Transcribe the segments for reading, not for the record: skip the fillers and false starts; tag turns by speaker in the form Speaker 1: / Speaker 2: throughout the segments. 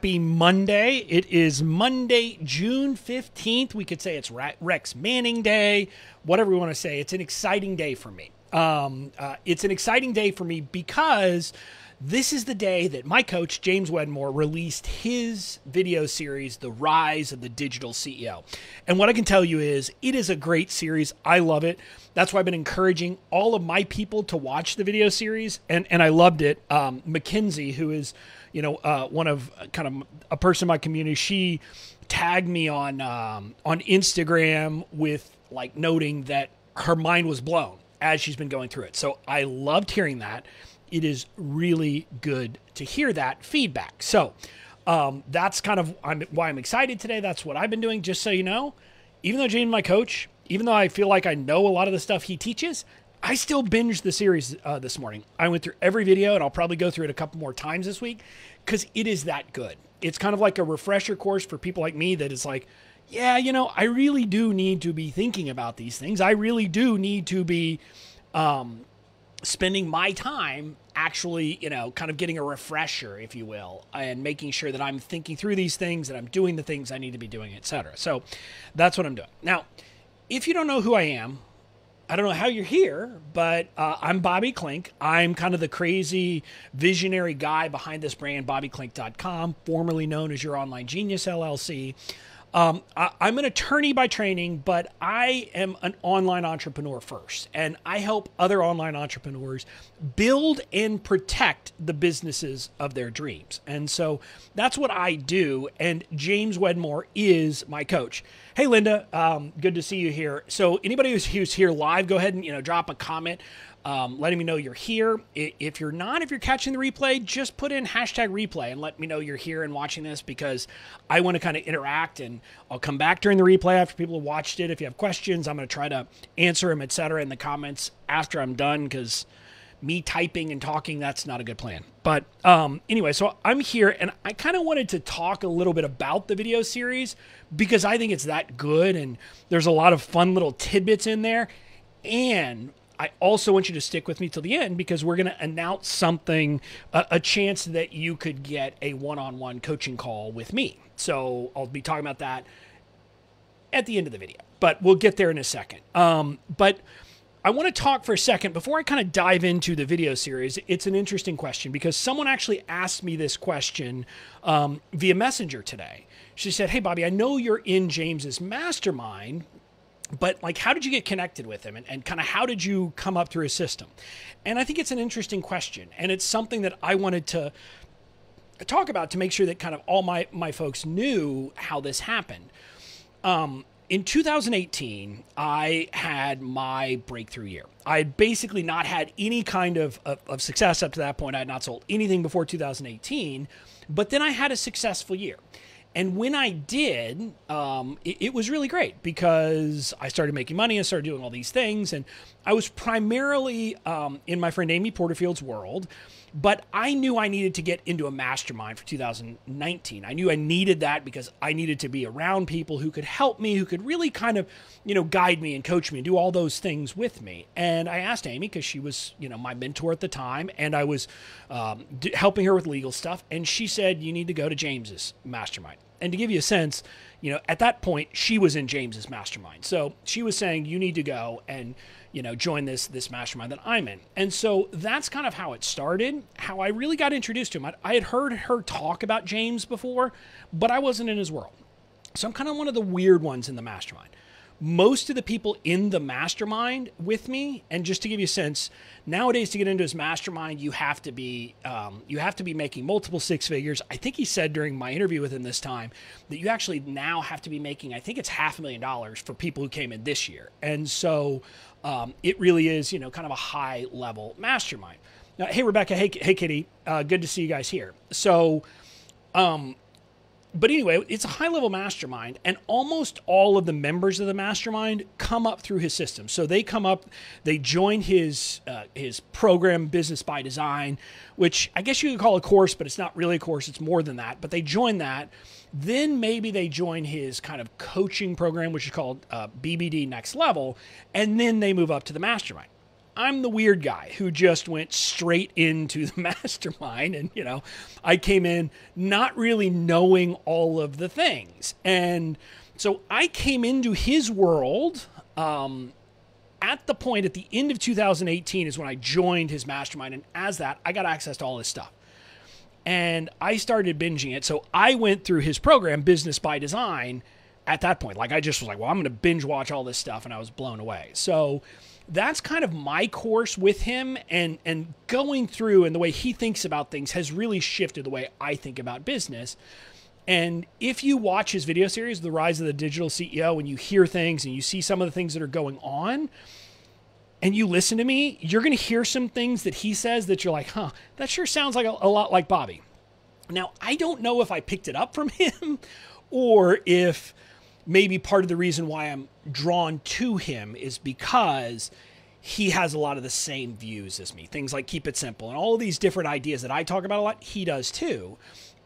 Speaker 1: Happy Monday. It is Monday, June 15th. We could say it's Rex Manning Day, whatever we want to say. It's an exciting day for me. It's an exciting day for me because this is the day that my coach, James Wedmore, released his video series, The Rise of the Digital CEO. And what I can tell you is it is a great series. I love it. That's why I've been encouraging all of my people to watch the video series. And I loved it. Mackenzie, who is, one of kind of a person in my community, she tagged me on Instagram with like noting that her mind was blown as she's been going through it. So I loved hearing that. It is really good to hear that feedback. So that's kind of why I'm excited today. That's what I've been doing. Just so you know, even though James is my coach, even though I feel like I know a lot of the stuff he teaches, I still binged the series this morning. I went through every video, and I'll probably go through it a couple more times this week because it is that good. It's kind of like a refresher course for people like me that is like, yeah, I really do need to be thinking about these things. I really do need to be spending my time actually, kind of getting a refresher, if you will, and making sure that I'm thinking through these things, that I'm doing the things I need to be doing, etc. So that's what I'm doing. Now, if you don't know who I am, I don't know how you're here, but I'm Bobby Klink. I'm kind of the crazy visionary guy behind this brand, BobbyKlink.com, formerly known as Your Online Genius, LLC. I'm an attorney by training, but I am an online entrepreneur first, and I help other online entrepreneurs build and protect the businesses of their dreams. And so that's what I do, and James Wedmore is my coach. Hey, Linda, good to see you here. So anybody who's here live, go ahead and drop a comment. Letting me know you're here. If you're not, if you're catching the replay, just put in #replay and let me know you're here and watching this because I want to kind of interact, and I'll come back during the replay after people have watched it. If you have questions, I'm going to try to answer them, etc. in the comments after I'm done because me typing and talking, that's not a good plan. But anyway, so I'm here and I kind of wanted to talk a little bit about the video series because I think it's that good and there's a lot of fun little tidbits in there. And I also want you to stick with me till the end because we're going to announce something, a chance that you could get a one-on-one coaching call with me. So I'll be talking about that at the end of the video, but we'll get there in a second. But I want to talk for a second before I kind of dive into the video series. It's an interesting question because someone actually asked me this question via Messenger today. She said, "Hey, Bobby, I know you're in James's mastermind, but like, how did you get connected with him and kind of how did you come up through his system?" And I think it's an interesting question. And it's something that I wanted to talk about to make sure that kind of all my folks knew how this happened. In 2018, I had my breakthrough year. I had basically not had any kind of success up to that point. I had not sold anything before 2018, but then I had a successful year. And when I did, it was really great because I started making money and started doing all these things. And I was primarily in my friend Amy Porterfield's world, but I knew I needed to get into a mastermind for 2019. I knew I needed that because I needed to be around people who could help me, who could really kind of, guide me and coach me and do all those things with me. And I asked Amy because she was, my mentor at the time, and I was helping her with legal stuff. And she said, "You need to go to James's mastermind." And to give you a sense, at that point, she was in James's mastermind. So she was saying, "You need to go and, join this mastermind that I'm in." And so that's kind of how it started, how I really got introduced to him. I had heard her talk about James before, but I wasn't in his world. So I'm kind of one of the weird ones in the mastermind. Most of the people in the mastermind with me, and just to give you a sense, nowadays to get into his mastermind, you have to be making multiple six figures. I think he said during my interview with him this time that you actually now have to be making, I think it's $500,000 for people who came in this year. And so it really is, kind of a high level mastermind. Now, hey, Rebecca, hey, Kitty, good to see you guys here. So, but anyway, it's a high-level mastermind, and almost all of the members of the mastermind come up through his system. So they come up, they join his program, Business by Design, which I guess you could call a course, but it's not really a course. It's more than that. But they join that. Then maybe they join his kind of coaching program, which is called BBD Next Level, and then they move up to the mastermind. I'm the weird guy who just went straight into the mastermind. And, I came in not really knowing all of the things. And so I came into his world at the end of 2018 is when I joined his mastermind. And as that, I got access to all this stuff. And I started binging it. So I went through his program, Business by Design, at that point. Like, I just was like, well, I'm going to binge watch all this stuff. And I was blown away. So that's kind of my course with him, and going through, and the way he thinks about things has really shifted the way I think about business. And if you watch his video series, The Rise of the Digital CEO, and you hear things and you see some of the things that are going on, and you listen to me, you're going to hear some things that he says that you're like, that sure sounds like a lot like Bobby. Now, I don't know if I picked it up from him or if maybe part of the reason why I'm drawn to him is because he has a lot of the same views as me. Things like keep it simple and all of these different ideas that I talk about a lot, he does too.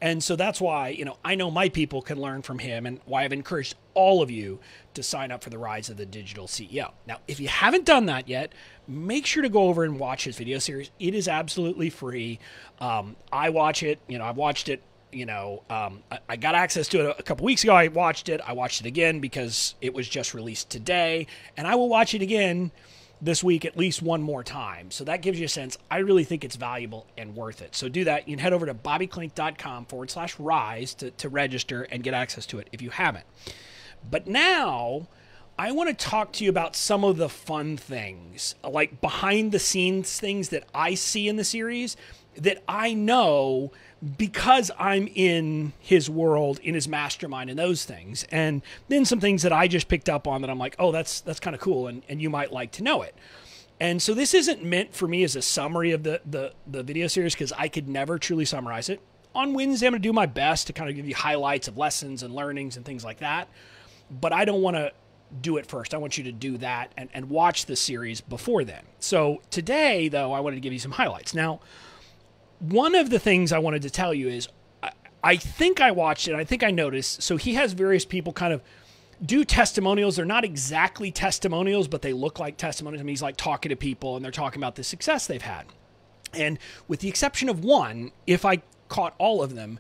Speaker 1: And so that's why, I know my people can learn from him, and why I've encouraged all of you to sign up for the Rise of the Digital CEO. Now, if you haven't done that yet, make sure to go over and watch his video series. It is absolutely free. I watch it. I've watched it. I got access to it a couple weeks ago. I watched it again because it was just released today, and I will watch it again this week at least one more time. So that gives you a sense. I really think it's valuable and worth it. So do that. You can head over to bobbyklink.com/rise to register and get access to it if you haven't. But now I want to talk to you about some of the fun things, like behind the scenes things that I see in the series that I know because I'm in his world, in his mastermind, and those things. And then some things that I just picked up on that I'm like, oh, that's kind of cool, and you might like to know it. And so this isn't meant for me as a summary of the video series, because I could never truly summarize it. On Wednesday, I'm going to do my best to kind of give you highlights of lessons and learnings and things like that. But I don't want to do it first. I want you to do that and watch the series before then. So today, though, I wanted to give you some highlights. Now, one of the things I wanted to tell you is I think I watched it. I think I noticed. So he has various people kind of do testimonials. They're not exactly testimonials, but they look like testimonials. I mean, he's like talking to people and they're talking about the success they've had. And with the exception of one, if I caught all of them,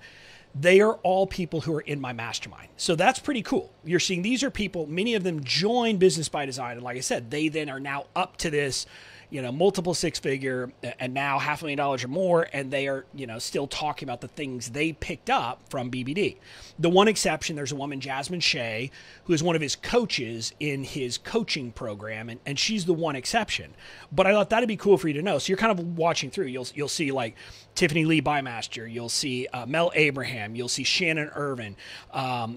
Speaker 1: they are all people who are in my mastermind. So that's pretty cool. You're seeing these are people, many of them join Business by Design. And like I said, they then are now up to this, multiple six-figure and now $500,000 or more. And they are, still talking about the things they picked up from BBD. The one exception, there's a woman, Jasmine Shea, who is one of his coaches in his coaching program. And she's the one exception. But I thought that'd be cool for you to know. So you're kind of watching through. You'll see like Tiffany Lee Bymaster. You'll see Mel Abraham. You'll see Shannon Irvin.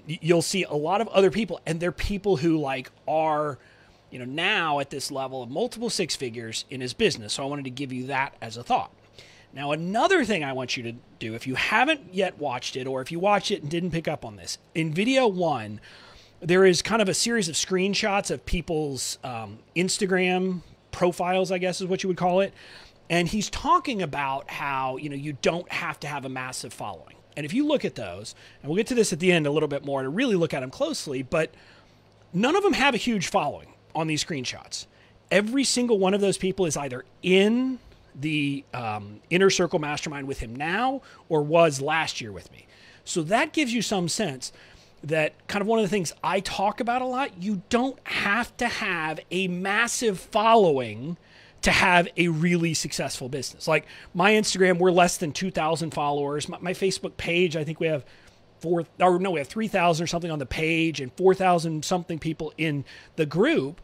Speaker 1: You'll see a lot of other people. And they're people who are now at this level of multiple six figures in his business. So I wanted to give you that as a thought. Now, another thing I want you to do, if you haven't yet watched it, or if you watched it and didn't pick up on this, in video one, there is kind of a series of screenshots of people's Instagram profiles, I guess is what you would call it. And he's talking about how, you don't have to have a massive following. And if you look at those, and we'll get to this at the end a little bit more to really look at them closely, but none of them have a huge following on these screenshots. Every single one of those people is either in the Inner Circle Mastermind with him now or was last year with me. So that gives you some sense that kind of one of the things I talk about a lot, you don't have to have a massive following to have a really successful business. Like my Instagram, we're less than 2,000 followers. My Facebook page, I think we have 3,000 or something on the page and 4,000 something people in the group.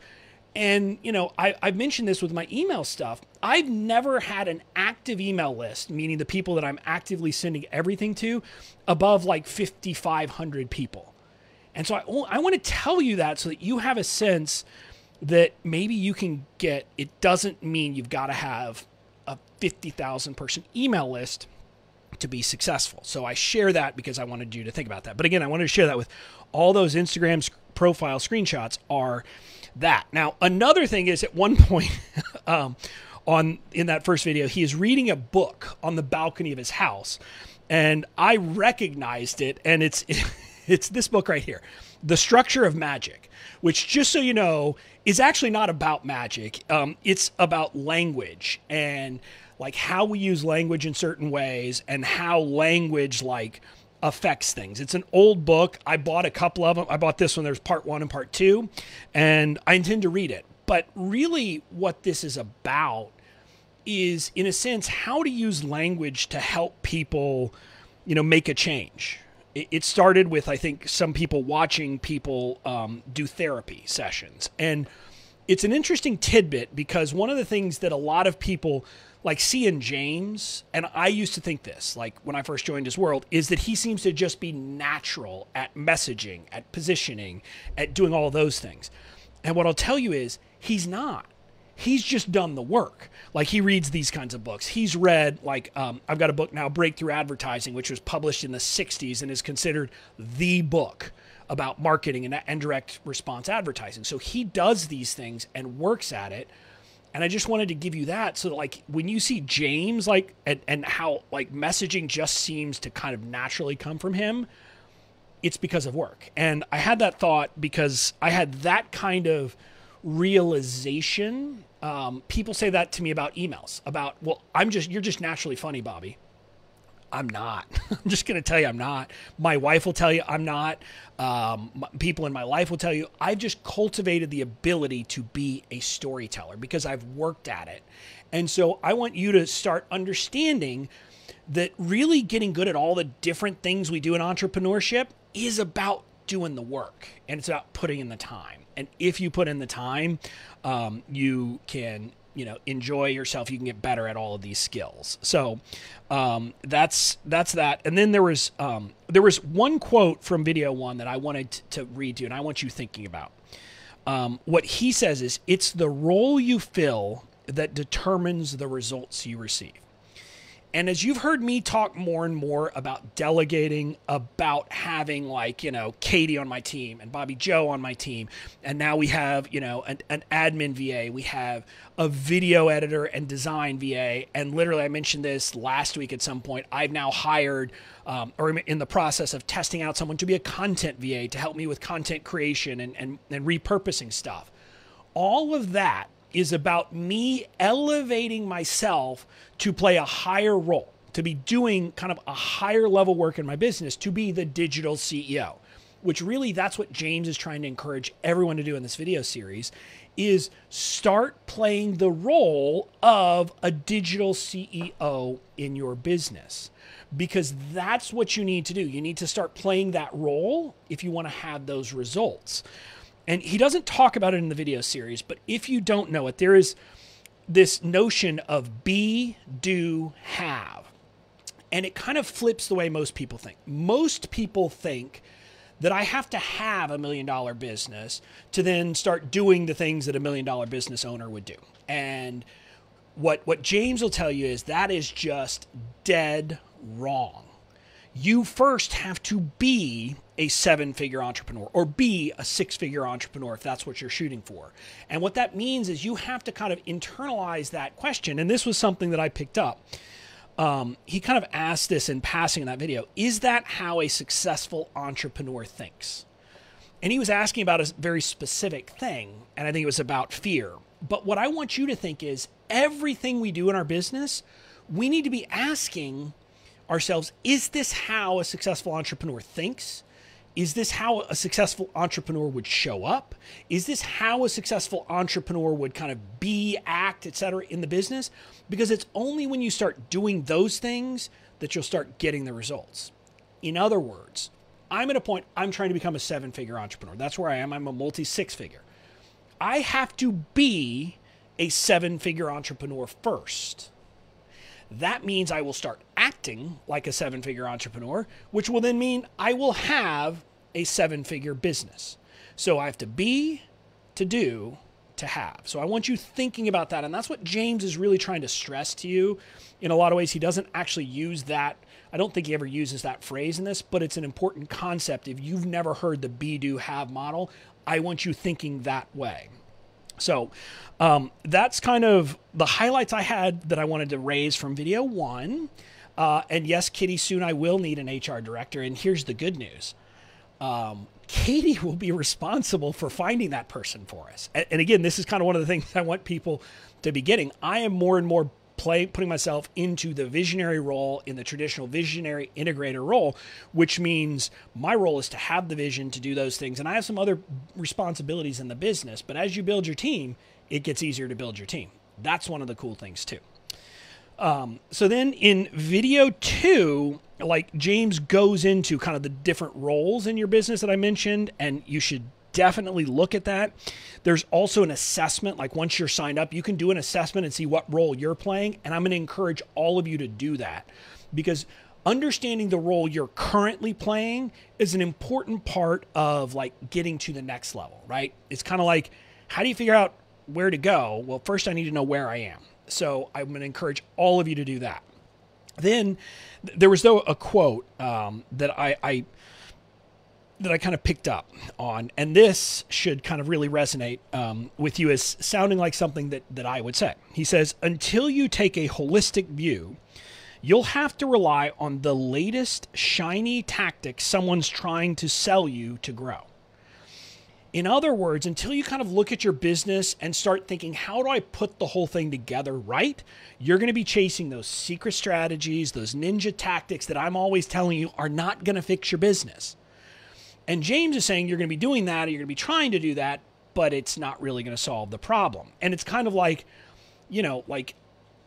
Speaker 1: And, I've mentioned this with my email stuff. I've never had an active email list, meaning the people that I'm actively sending everything to, above like 5,500 people. And so I want to tell you that so that you have a sense that maybe you can get, it doesn't mean you've got to have a 50,000 person email list to be successful. So I share that because I wanted you to think about that. But again, I wanted to share that with all those Instagram profile screenshots are that. Now, another thing is at one point in that first video, he is reading a book on the balcony of his house. And I recognized it, and it's It's this book right here, The Structure of Magic, which, just so you know, is actually not about magic. It's about language and like how we use language in certain ways and how language like affects things. It's an old book. I bought a couple of them. I bought this one. There's part 1 and part 2, and I intend to read it. But really what this is about is, in a sense, how to use language to help people, make a change. It started with, I think, some people watching people do therapy sessions. And it's an interesting tidbit because one of the things that a lot of people like see in James, and I used to think this, like when I first joined his world, is that he seems to just be natural at messaging, at positioning, at doing all those things. And what I'll tell you is he's not. He's just done the work. Like he reads these kinds of books. He's read, like, I've got a book now, Breakthrough Advertising, which was published in the 60s and is considered the book about marketing and direct response advertising. So he does these things and works at it. And I just wanted to give you that so that, like, when you see James, like, and how, like, messaging just seems to kind of naturally come from him, it's because of work. And I had that thought because I had that kind of realization. People say that to me about emails, about, well, you're just naturally funny, Bobby. I'm not. I'm just going to tell you I'm not. My wife will tell you I'm not. People in my life will tell you I've just cultivated the ability to be a storyteller because I've worked at it. And so I want you to start understanding that really getting good at all the different things we do in entrepreneurship is about doing the work, and it's about putting in the time. And if you put in the time, you can enjoy yourself. You can get better at all of these skills. So that's that. And then there was one quote from video 1 that I wanted to read to you, and I want you thinking about. What he says is, it's the role you fill that determines the results you receive. And as you've heard me talk more and more about delegating, about having Katie on my team and Bobby Joe on my team, and now we have, an admin VA, we have a video editor and design VA, and literally I mentioned this last week at some point, I've now hired, or in the process of testing out someone to be a content VA to help me with content creation and repurposing stuff. All of that is about me elevating myself to play a higher role, to be doing kind of a higher level work in my business, to be the digital CEO, which really that's what James is trying to encourage everyone to do in this video series, is start playing the role of a digital CEO in your business, because that's what you need to do. You need to start playing that role if you want to have those results. And he doesn't talk about it in the video series, but if you don't know it, there is this notion of be, do, have. And it kind of flips the way most people think. Most people think that I have to have $1 million business to then start doing the things that $1 million business owner would do. And what James will tell you is that is just dead wrong. You first have to be a 7-figure entrepreneur or be a 6-figure entrepreneur if that's what you're shooting for. And what that means is you have to kind of internalize that question. And this was something that I picked up. He kind of asked this in passing in that video. Is that how a successful entrepreneur thinks? And he was asking about a very specific thing. And I think it was about fear. But what I want you to think is everything we do in our business, we need to be asking ourselves, is this how a successful entrepreneur thinks? Is this how a successful entrepreneur would show up? Is this how a successful entrepreneur would kind of be, act, etc. in the business? Because it's only when you start doing those things that you'll start getting the results. In other words, I'm at a point, I'm trying to become a 7-figure entrepreneur. That's where I am. I'm a multi-6-figure. I have to be a 7-figure entrepreneur first. That means I will start acting like a 7-figure entrepreneur, which will then mean I will have a 7-figure business. So I have to be, to do, to have. So I want you thinking about that. And that's what James is really trying to stress to you. In a lot of ways, he doesn't actually use that. I don't think he ever uses that phrase in this, but it's an important concept. If you've never heard the be, do, have model, I want you thinking that way. So that's kind of the highlights I had that I wanted to raise from video 1. And yes, Kitty, soon I will need an HR director. And here's the good news. Katie will be responsible for finding that person for us. And again, this is kind of one of the things I want people to be getting. I am more and more putting myself into the visionary role, in the traditional visionary integrator role, which means my role is to have the vision to do those things. And I have some other responsibilities in the business, but as you build your team, it gets easier to build your team. That's one of the cool things too. So then in video 2, like James goes into kind of the different roles in your business that I mentioned, and you should definitely look at that. There's also an assessment. Like once you're signed up, you can do an assessment and see what role you're playing. And I'm going to encourage all of you to do that, because understanding the role you're currently playing is an important part of like getting to the next level, right? It's kind of like, how do you figure out where to go? Well, first I need to know where I am. So I'm going to encourage all of you to do that. Then there was though a quote that I kind of picked up on, and this should kind of really resonate with you as sounding like something that I would say. He says, until you take a holistic view, you'll have to rely on the latest shiny tactic someone's trying to sell you to grow. In other words, until you kind of look at your business and start thinking, how do I put the whole thing together right? You're going to be chasing those secret strategies, those ninja tactics that I'm always telling you are not going to fix your business. And James is saying you're going to be doing that, or you're going to be trying to do that, but it's not really going to solve the problem. And it's kind of like, like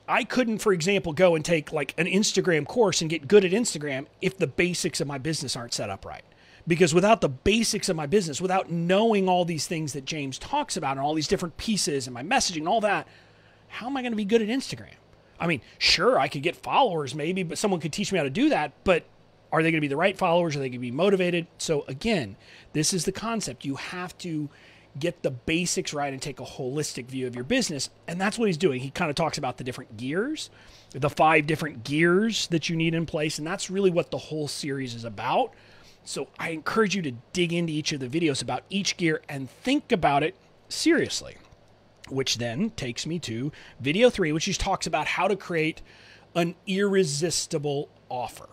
Speaker 1: I couldn't, for example, go and take like an Instagram course and get good at Instagram if the basics of my business aren't set up right. Because without the basics of my business, without knowing all these things that James talks about and all these different pieces and my messaging and all that, how am I going to be good at Instagram? I mean, sure, I could get followers maybe, but someone could teach me how to do that. But are they going to be the right followers? Are they going to be motivated? So again, this is the concept. You have to get the basics right and take a holistic view of your business. And that's what he's doing. He kind of talks about the different gears, the 5 different gears that you need in place. And that's really what the whole series is about. So I encourage you to dig into each of the videos about each gear and think about it seriously, which then takes me to video 3, which just talks about how to create an irresistible offer.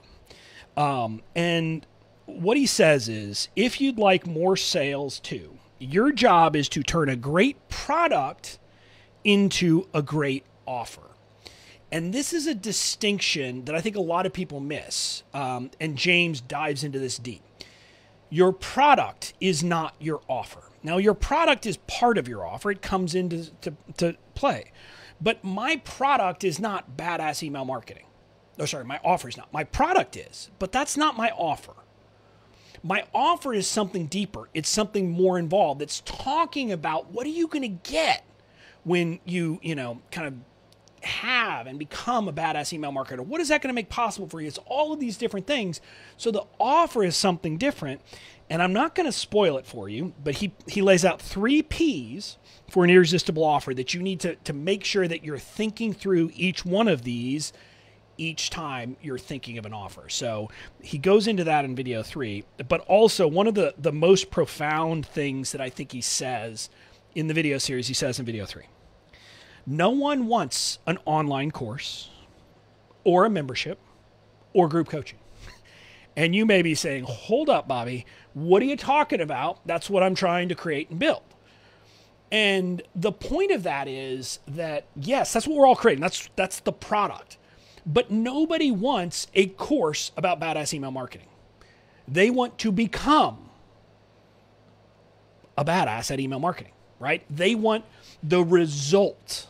Speaker 1: And what he says is, if you'd like more sales too, your job is to turn a great product into a great offer. And this is a distinction that I think a lot of people miss. And James dives into this deep. Your product is not your offer. Now, your product is part of your offer. It comes into to play. But my product is not badass email marketing. Oh, sorry, my offer is not. My product is, but that's not my offer. My offer is something deeper. It's something more involved. It's talking about what are you going to get when you kind of have and become a badass email marketer. What is that going to make possible for you? It's all of these different things. So the offer is something different. And I'm not going to spoil it for you, but he lays out 3 P's for an irresistible offer that you need to make sure that you're thinking through each one of these each time you're thinking of an offer. So he goes into that in video 3, but also one of the most profound things that I think he says in the video series, he says in video 3. No one wants an online course or a membership or group coaching. And you may be saying, hold up, Bobby, what are you talking about? That's what I'm trying to create and build. And the point of that is that, yes, that's what we're all creating. That's the product. But nobody wants a course about badass email marketing. They want to become a badass at email marketing, right? They want the result,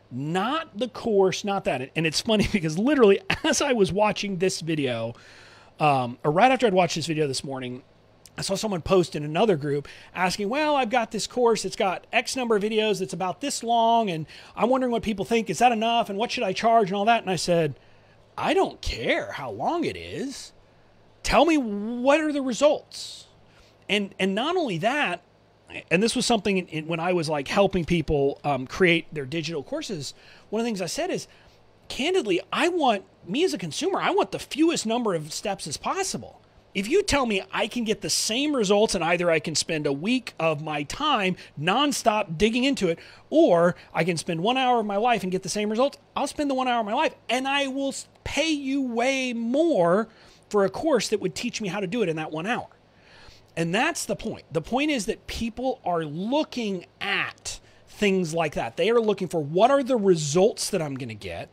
Speaker 1: not the course, not that. And it's funny because literally as I was watching this video, or right after I'd watched this video this morning, I saw someone post in another group asking, well, I've got this course. It's got X number of videos. It's about this long. And I'm wondering what people think. Is that enough? And what should I charge and all that? And I said, I don't care how long it is. Tell me what are the results. And not only that, and this was something when I was like helping people create their digital courses. One of the things I said is, candidly, me as a consumer, I want the fewest number of steps as possible. If you tell me I can get the same results and either I can spend a week of my time nonstop digging into it, or I can spend 1 hour of my life and get the same results, I'll spend the 1 hour of my life and I will pay you way more for a course that would teach me how to do it in that 1 hour. And that's the point. The point is that people are looking at things like that. They are looking for what are the results that I'm going to get.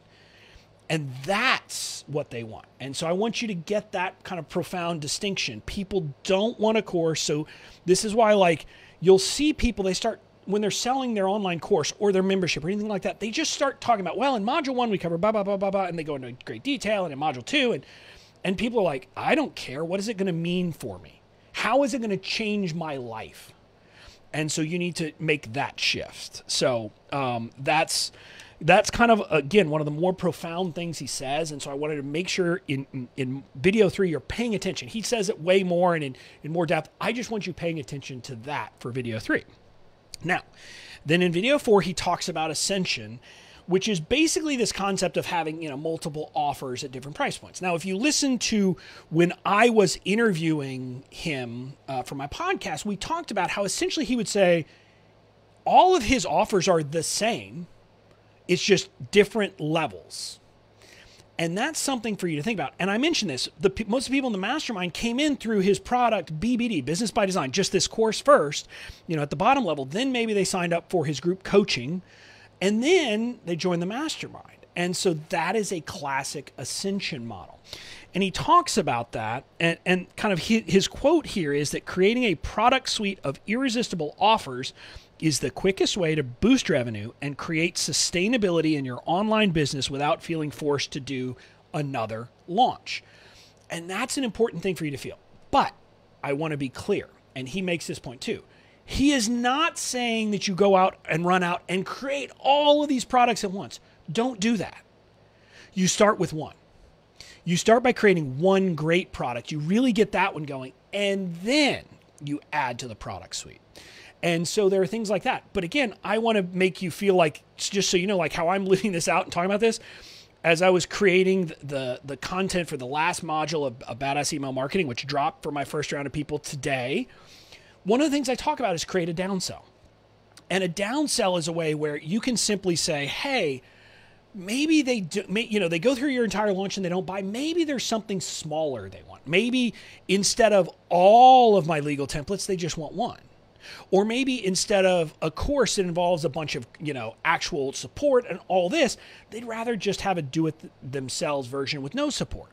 Speaker 1: And that's what they want. And so I want you to get that kind of profound distinction. People don't want a course. So this is why, like, you'll see people, they start, when they're selling their online course or their membership or anything like that, they just start talking about, well, in module 1, we cover blah, blah, blah, blah, blah, and they go into great detail, and in module 2, and people are like, I don't care. What is it going to mean for me? How is it going to change my life? And so you need to make that shift. So that's kind of, again, one of the more profound things he says. And so I wanted to make sure in video 3, you're paying attention. He says it way more and in more depth. I just want you paying attention to that for video 3. Now, then in video 4, he talks about ascension, which is basically this concept of having, multiple offers at different price points. Now, if you listen to when I was interviewing him for my podcast, we talked about how essentially he would say all of his offers are the same. It's just different levels. And that's something for you to think about. And I mentioned this, most of the people in the mastermind came in through his product, BBD, Business by Design, just this course first, at the bottom level. Then maybe they signed up for his group coaching, and then they joined the mastermind. And so that is a classic ascension model. And he talks about that, and kind of his quote here is that creating a product suite of irresistible offers is the quickest way to boost revenue and create sustainability in your online business without feeling forced to do another launch. And that's an important thing for you to feel. But I want to be clear, and he makes this point too. He is not saying that you go out and run out and create all of these products at once. Don't do that. You start with one. You start by creating one great product. You really get that one going, and then you add to the product suite. And so there are things like that. But again, I want to make you feel like, just so you know, like how I'm living this out and talking about this, as I was creating the content for the last module of Badass Email Marketing, which dropped for my first round of people today, one of the things I talk about is create a downsell. And a downsell is a way where you can simply say, hey, maybe they do, they go through your entire launch and they don't buy. Maybe there's something smaller they want. Maybe instead of all of my legal templates, they just want one. Or maybe instead of a course that involves a bunch of, actual support and all this, they'd rather just have a do-it-themselves version with no support.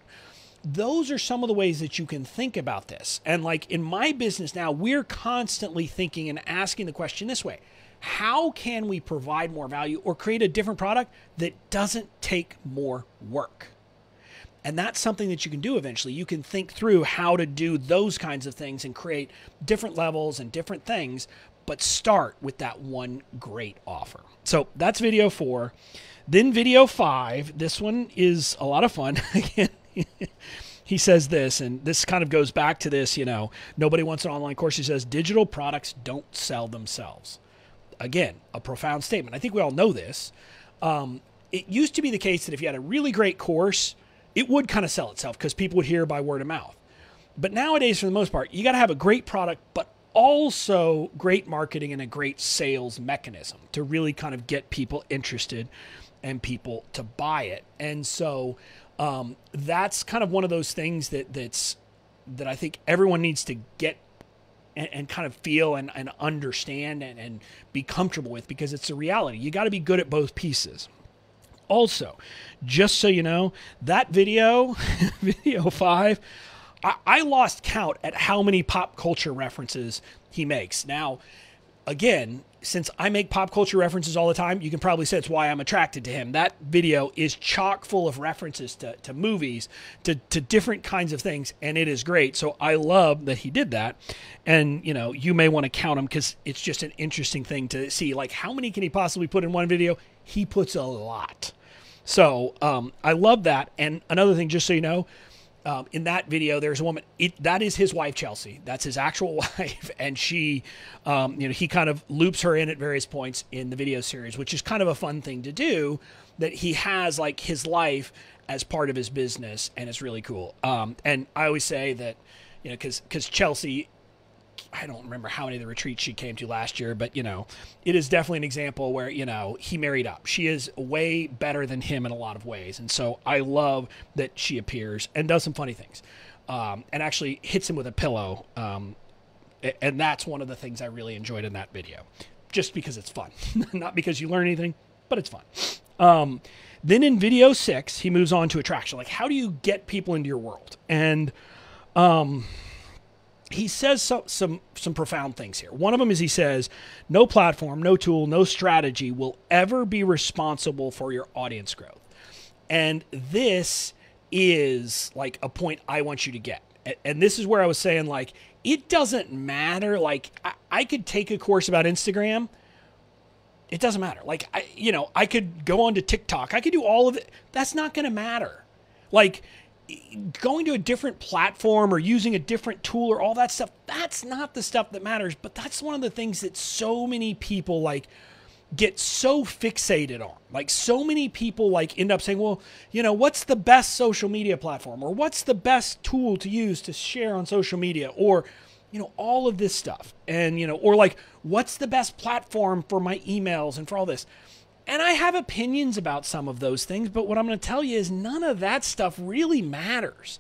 Speaker 1: Those are some of the ways that you can think about this. And like in my business now, we're constantly thinking and asking the question this way: how can we provide more value or create a different product that doesn't take more work? And that's something that you can do eventually. You can think through how to do those kinds of things and create different levels and different things, but start with that one great offer. So that's video 4. Then video 5, this one is a lot of fun. Again, he says this, and this kind of goes back to this, nobody wants an online course. He says, digital products don't sell themselves. Again, a profound statement. I think we all know this. It used to be the case that if you had a really great course, it would kind of sell itself because people would hear by word of mouth. But nowadays, for the most part, you got to have a great product, but also great marketing and a great sales mechanism to really kind of get people interested and people to buy it. And so that's kind of one of those things that I think everyone needs to get and kind of feel and understand and be comfortable with, because it's a reality. You got to be good at both pieces. Also, just so you know, that video, video 5, I lost count at how many pop culture references he makes. Now, again, since I make pop culture references all the time, you can probably say it's why I'm attracted to him. That video is chock full of references to movies, to different kinds of things, and it is great. So I love that he did that. And, you may want to count them because it's just an interesting thing to see. Like, how many can he possibly put in one video? He puts a lot. So I love that. And another thing, just so you know, in that video, there's a woman, that is his wife, Chelsea. That's his actual wife. And she, he kind of loops her in at various points in the video series, which is kind of a fun thing to do, that he has like his life as part of his business. And it's really cool. And I always say that, because Chelsea, I don't remember how many of the retreats she came to last year, but, it is definitely an example where, he married up. She is way better than him in a lot of ways. And so I love that she appears and does some funny things, and actually hits him with a pillow And that's one of the things I really enjoyed in that video, just because it's fun, not because you learn anything, but it's fun. Then in video 6, he moves on to attraction. Like, how do you get people into your world? And he says some profound things here. One of them is he says, no platform, no tool, no strategy will ever be responsible for your audience growth. And this is like a point I want you to get. And this is where I was saying, like, it doesn't matter. Like, I could take a course about Instagram. It doesn't matter. Like, I could go on to TikTok. I could do all of it. That's not going to matter. Like, going to a different platform or using a different tool or all that stuff, that's not the stuff that matters. But that's one of the things that so many people, like, get so fixated on. Like, so many people, like, end up saying, well, what's the best social media platform, or what's the best tool to use to share on social media, or all of this stuff. And, or like, what's the best platform for my emails and for all this? And I have opinions about some of those things, but what I'm going to tell you is none of that stuff really matters.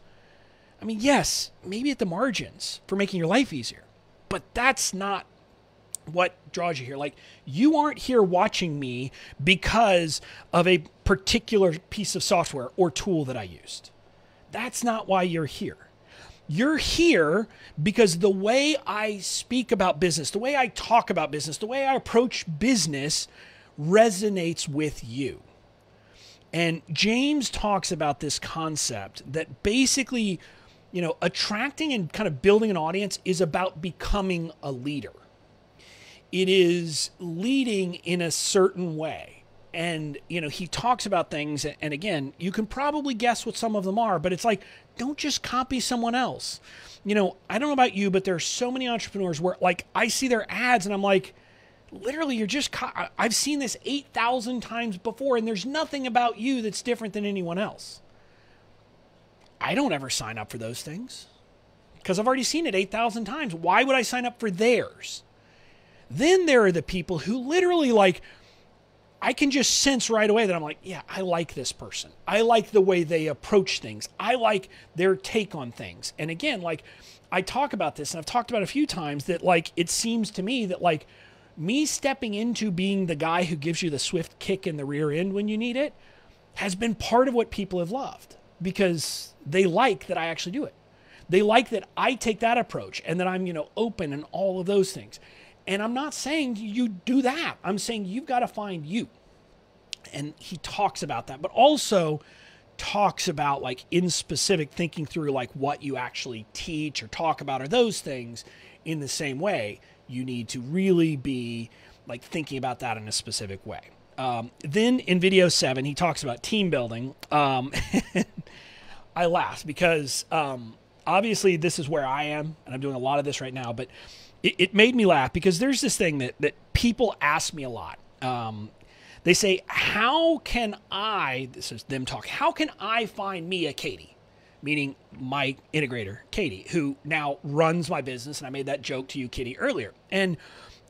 Speaker 1: I mean, yes, maybe at the margins for making your life easier, but that's not what draws you here. Like, you aren't here watching me because of a particular piece of software or tool that I used. That's not why you're here. You're here because the way I speak about business, the way I talk about business, the way I approach business resonates with you. And James talks about this concept that basically, attracting and kind of building an audience is about becoming a leader. It is leading in a certain way. And, he talks about things, and again, you can probably guess what some of them are, but it's like, don't just copy someone else. I don't know about you, but there are so many entrepreneurs where, like, I see their ads and I'm like, literally, you're just, I've seen this 8,000 times before, and there's nothing about you that's different than anyone else. I don't ever sign up for those things because I've already seen it 8,000 times. Why would I sign up for theirs? Then there are the people who literally, like, I can just sense right away that I'm like, yeah, I like this person. I like the way they approach things. I like their take on things. And again, like, I talk about this, and I've talked about it a few times, that, like, it seems to me that, like, me stepping into being the guy who gives you the swift kick in the rear end when you need it has been part of what people have loved, because they like that I actually do it. They like that I take that approach and that I'm, open and all of those things. And I'm not saying you do that. I'm saying you've got to find you. And he talks about that, but also talks about, like, in specific, thinking through, like, what you actually teach or talk about or those things in the same way. You need to really be, like, thinking about that in a specific way. Then in video 7, he talks about team building. I laugh because obviously this is where I am, and I'm doing a lot of this right now, but it made me laugh because there's this thing that people ask me a lot. They say, how can I, this is them talk, how can I find me a Katie? Meaning my integrator, Katie, who now runs my business. And I made that joke to you, Kitty, earlier. And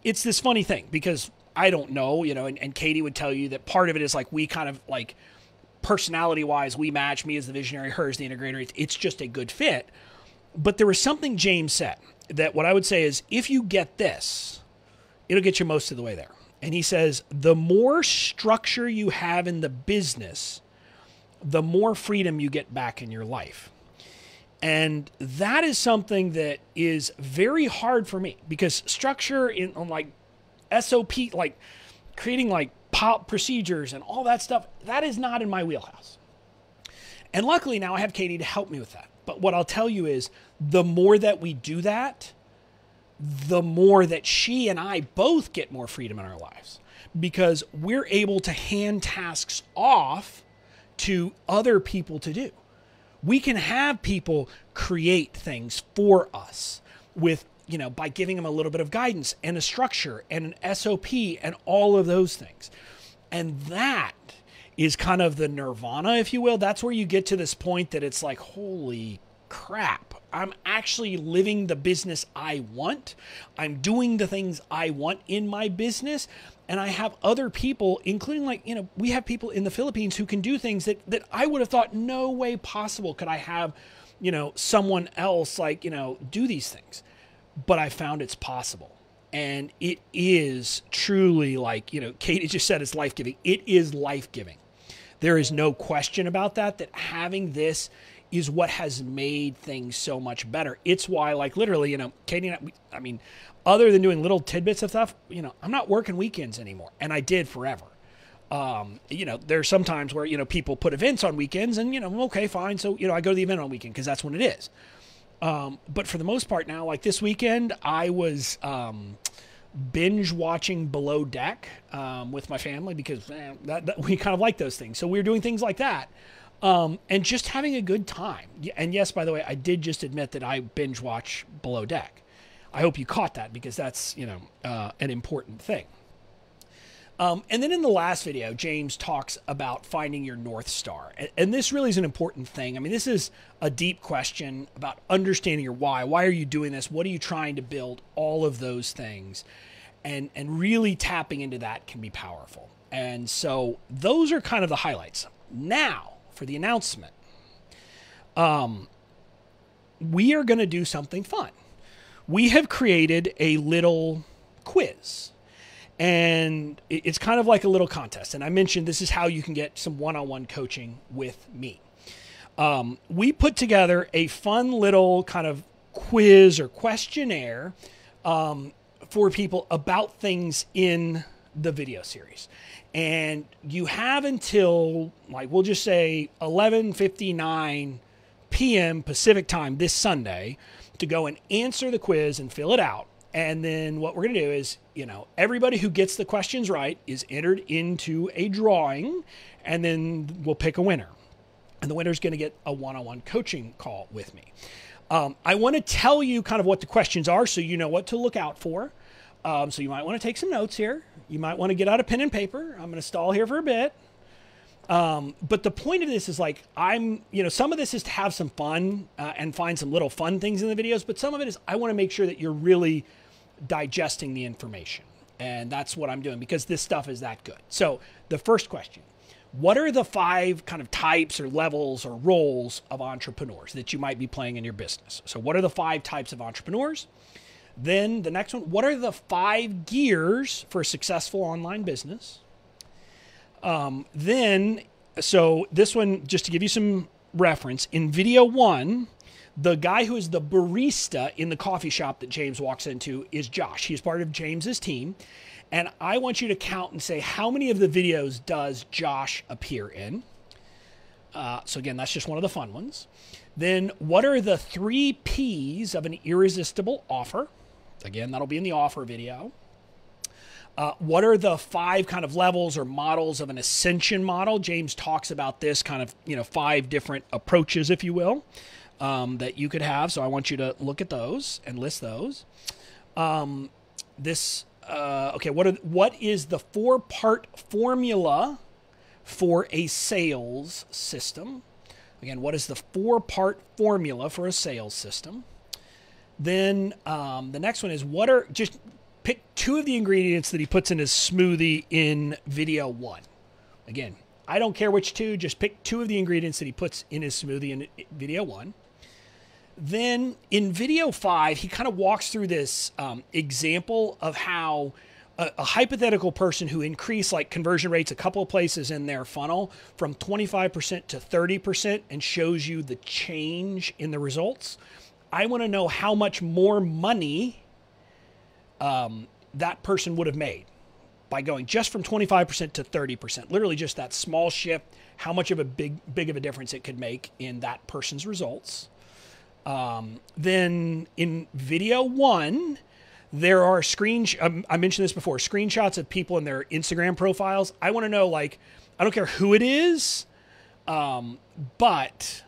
Speaker 1: it's this funny thing because I don't know, and Katie would tell you that part of it is, like, we kind of, like, personality-wise, we match, me as the visionary, her as the integrator. It's just a good fit. But there was something James said that what I would say is, if you get this, it'll get you most of the way there. And he says, the more structure you have in the business, the more freedom you get back in your life. And that is something that is very hard for me, because structure on, like, SOP, like creating, like, procedures and all that stuff, that is not in my wheelhouse. And luckily now I have Katie to help me with that. But what I'll tell you is, the more that we do that, the more that she and I both get more freedom in our lives, because we're able to hand tasks off to other people to do. We can have people create things for us with, by giving them a little bit of guidance and a structure and an SOP and all of those things. And that is kind of the nirvana, if you will. That's where you get to this point that it's like, holy crap, I'm actually living the business I want. I'm doing the things I want in my business. And I have other people, including, like, we have people in the Philippines who can do things that I would have thought no way possible could I have, someone else, like, do these things. but I found it's possible. And it is truly, like, Katie just said, it's life-giving. It is life-giving. There is no question about that having this is what has made things so much better. It's why, like, literally, Katie and I mean, other than doing little tidbits of stuff, I'm not working weekends anymore. And I did forever. There's some times where, people put events on weekends and, okay, fine. So, I go to the event on weekend because that's when it is. But for the most part now, like this weekend, I was binge watching Below Deck with my family because we kind of like those things. So we were doing things like that and just having a good time. And yes, by the way, I did just admit that I binge watch Below Deck. I hope you caught that because that's, an important thing. And then in the last video, James talks about finding your North Star. And this really is an important thing. I mean, this is a deep question about understanding your why. Why are you doing this? What are you trying to build? All of those things. And really tapping into that can be powerful. And so those are kind of the highlights. Now, for the announcement, we are going to do something fun. We have created a little quiz. And it's kind of like a little contest. And I mentioned this is how you can get some one-on-one coaching with me. We put together a fun little kind of quiz or questionnaire for people about things in the video series. And you have until, like, we'll just say 11:59 p.m. Pacific time this Sunday to go and answer the quiz and fill it out. And then what we're going to do is, everybody who gets the questions right is entered into a drawing, and then we'll pick a winner. And the winner is going to get a one-on-one coaching call with me. I want to tell you kind of what the questions are so you know what to look out for. So you might want to take some notes here. You might want to get out a pen and paper. I'm going to stall here for a bit. But the point of this is like, some of this is to have some fun and find some little fun things in the videos, but some of it is I want to make sure that you're really digesting the information. And that's what I'm doing because this stuff is that good. So the first question, what are the 5 kind of types or levels or roles of entrepreneurs that you might be playing in your business? So what are the 5 types of entrepreneurs? Then the next one, what are the 5 gears for a successful online business? So this one, just to give you some reference, in video 1, the guy who is the barista in the coffee shop that James walks into is Josh. He's part of James's team. And I want you to count and say, how many of the videos does Josh appear in? So again, that's just one of the fun ones. Then what are the 3 P's of an irresistible offer? Again, that'll be in the offer video. What are the 5 kind of levels or models of an ascension model? James talks about this kind of, 5 different approaches, if you will, that you could have. So I want you to look at those and list those. What is the 4-part formula for a sales system? Again, what is the 4-part formula for a sales system? Then the next one is pick 2 of the ingredients that he puts in his smoothie in video 1. Again, I don't care which 2, just pick 2 of the ingredients that he puts in his smoothie in video 1. Then in video 5, he kind of walks through this example of how a hypothetical person who increased like conversion rates a couple of places in their funnel from 25% to 30% and shows you the change in the results. I want to know how much more money that person would have made by going just from 25% to 30%. Literally just that small shift, how much of a big of a difference it could make in that person's results. Then in video 1, there are I mentioned this before, screenshots of people in their Instagram profiles. I want to know, like, I don't care who it is, but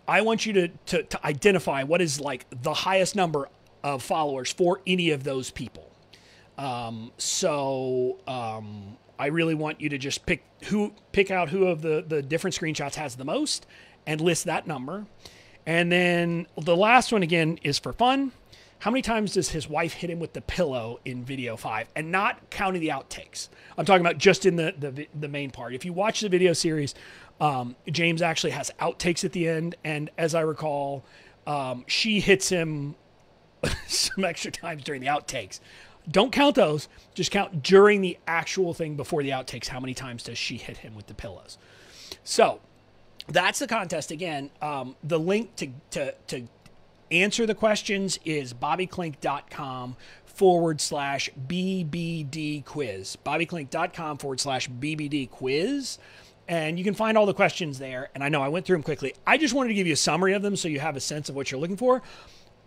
Speaker 1: I want you to identify what is like the highest number of followers for any of those people. I really want you to just pick out who of the different screenshots has the most and list that number. And then the last one, again, is for fun. How many times does his wife hit him with the pillow in video 5? And not counting the outtakes. I'm talking about just in the main part. If you watch the video series, James actually has outtakes at the end. And as I recall, she hits him some extra times during the outtakes. Don't count those. Just count during the actual thing before the outtakes. How many times does she hit him with the pillows? So that's the contest. Again, the link to answer the questions is bobbyklink.com/BBD quiz. bobbyklink.com/BBD quiz. And you can find all the questions there. And I know I went through them quickly. I just wanted to give you a summary of them so you have a sense of what you're looking for.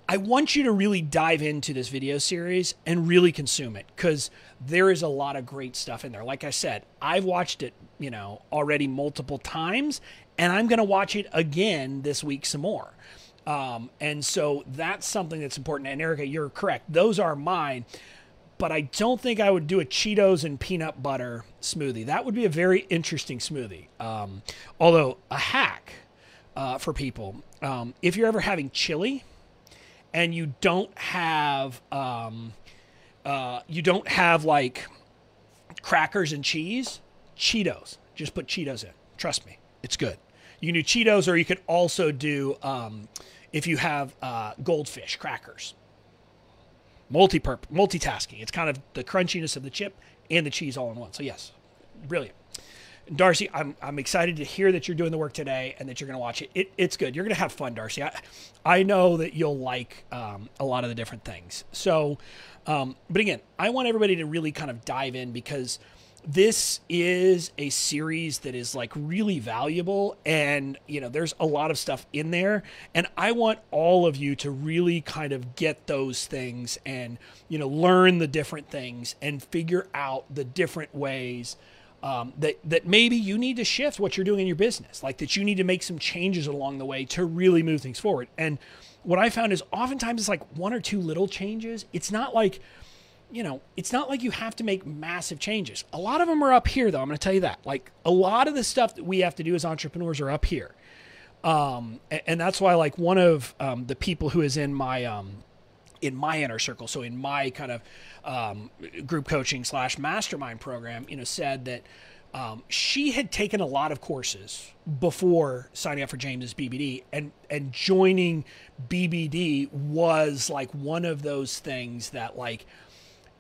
Speaker 1: I want you to really dive into this video series and really consume it, because there is a lot of great stuff in there. Like I said, I've watched it, already multiple times, and I'm going to watch it again this week some more. And so that's something that's important. And Erica, you're correct. Those are mine. But I don't think I would do a Cheetos and peanut butter smoothie. That would be a very interesting smoothie. Although a hack for people, if you're ever having chili and you don't have like crackers and cheese, Cheetos. Just put Cheetos in. Trust me, it's good. You can do Cheetos, or you could also do if you have goldfish crackers. Multitasking. It's kind of the crunchiness of the chip and the cheese all in one. So yes, brilliant. Darcy, I'm excited to hear that you're doing the work today and that you're going to watch it. It's good. You're going to have fun, Darcy. I know that you'll like a lot of the different things. So, but again, I want everybody to really kind of dive in, because this is a series that is like really valuable, and there's a lot of stuff in there, and I want all of you to really kind of get those things and learn the different things and figure out the different ways that maybe you need to shift what you're doing in your business, like that you need to make some changes along the way to really move things forward. And what I found is oftentimes it's like one or two little changes. It's not like it's not like you have to make massive changes. A lot of them are up here, though. I'm going to tell you that. Like, a lot of the stuff that we have to do as entrepreneurs are up here. And that's why, like, one of the people who is in my inner circle, so in my kind of group coaching / mastermind program, said that she had taken a lot of courses before signing up for James's BBD, and joining BBD was like one of those things that, like,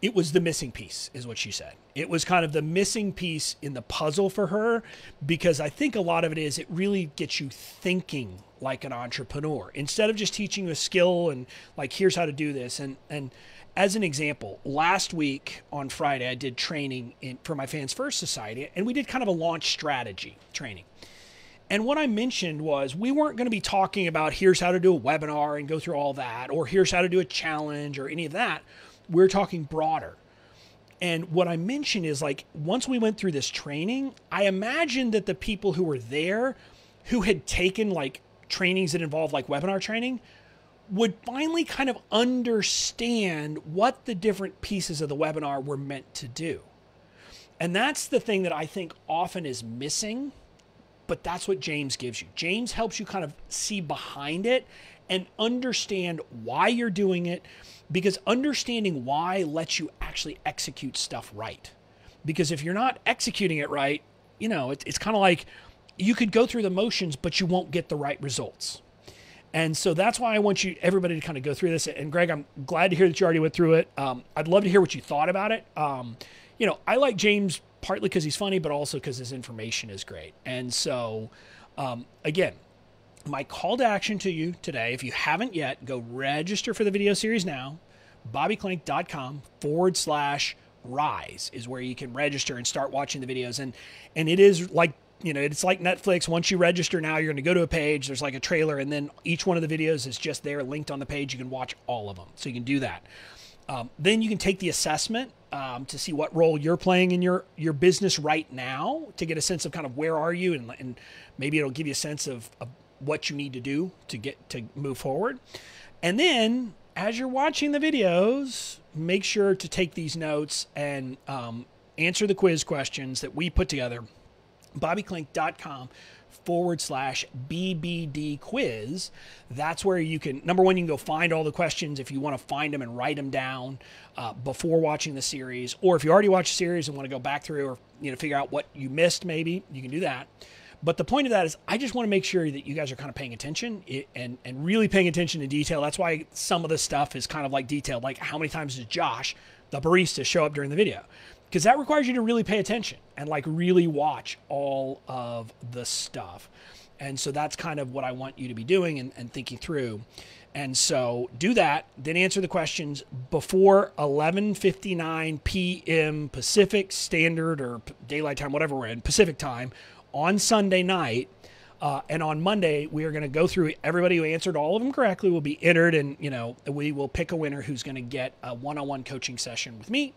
Speaker 1: it was the missing piece, is what she said. It was kind of the missing piece in the puzzle for her, because I think a lot of it is it really gets you thinking like an entrepreneur instead of just teaching you a skill and like, here's how to do this. And as an example, last week on Friday, I did training for my Fans First Society, and we did kind of a launch strategy training. And what I mentioned was we weren't going to be talking about here's how to do a webinar and go through all that, or here's how to do a challenge or any of that. We're talking broader. And what I mentioned is, like, once we went through this training, I imagined that the people who were there who had taken like trainings that involved like webinar training would finally kind of understand what the different pieces of the webinar were meant to do. And that's the thing that I think often is missing, but that's what James gives you. James helps you kind of see behind it and understand why you're doing it, because understanding why lets you actually execute stuff right. Because if you're not executing it right, it's kind of like you could go through the motions, but you won't get the right results. And so that's why I want everybody to kind of go through this. And Greg, I'm glad to hear that you already went through it. I'd love to hear what you thought about it. I like James partly because he's funny, but also because his information is great. And so, again, my call to action to you today, if you haven't yet, go register for the video series now. bobbyklink.com/rise is where you can register and start watching the videos. And it is like, it's like Netflix. Once you register now, you're going to go to a page. There's like a trailer, and then each one of the videos is just there linked on the page. You can watch all of them. So you can do that. Then you can take the assessment to see what role you're playing in your business right now, to get a sense of kind of where are you, and maybe it'll give you a sense of what you need to do to move forward. And then as you're watching the videos, make sure to take these notes and answer the quiz questions that we put together. bobbyklink.com/BBD quiz. That's where you can, number one, you can go find all the questions if you want to find them and write them down before watching the series. Or if you already watched the series and want to go back through or figure out what you missed, maybe you can do that. But the point of that is I just want to make sure that you guys are kind of paying attention and really paying attention to detail. That's why some of the stuff is kind of like detailed, like how many times does Josh, the barista, show up during the video? Because that requires you to really pay attention and like really watch all of the stuff. And so that's kind of what I want you to be doing and thinking through. And so do that, then answer the questions before 11:59 p.m. Pacific Standard or Daylight Time, whatever we're in, Pacific Time on Sunday night. And on Monday, we are going to go through everybody who answered all of them correctly will be entered. And, we will pick a winner who's going to get a one-on-one coaching session with me.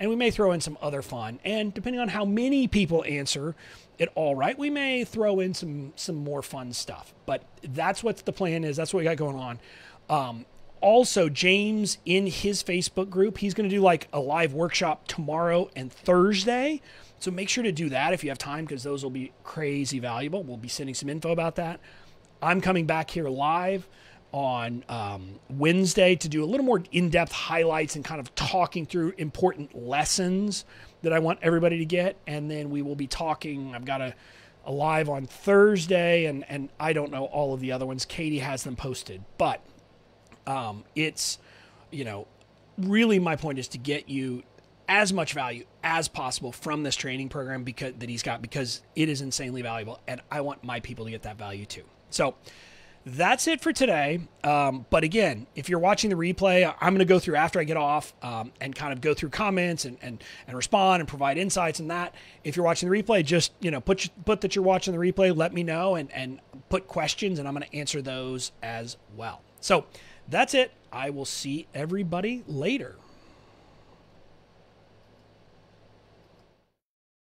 Speaker 1: And we may throw in some other fun. And depending on how many people answer it all right, we may throw in some more fun stuff. But that's what the plan is. That's what we got going on. Also, James, in his Facebook group, he's going to do like a live workshop tomorrow and Thursday. So make sure to do that if you have time, because those will be crazy valuable. We'll be sending some info about that. I'm coming back here live on Wednesday to do a little more in-depth highlights and kind of talking through important lessons that I want everybody to get. And then we will be talking, I've got a live on Thursday, and I don't know all of the other ones. Katie has them posted. But it's, really my point is to get you as much value as possible from this training program that he's got, because it is insanely valuable, and I want my people to get that value too. So that's it for today. But again, if you're watching the replay, I'm going to go through after I get off and kind of go through comments and respond and provide insights and that. If you're watching the replay, just put that you're watching the replay, let me know, and put questions, and I'm going to answer those as well. So that's it. I will see everybody later.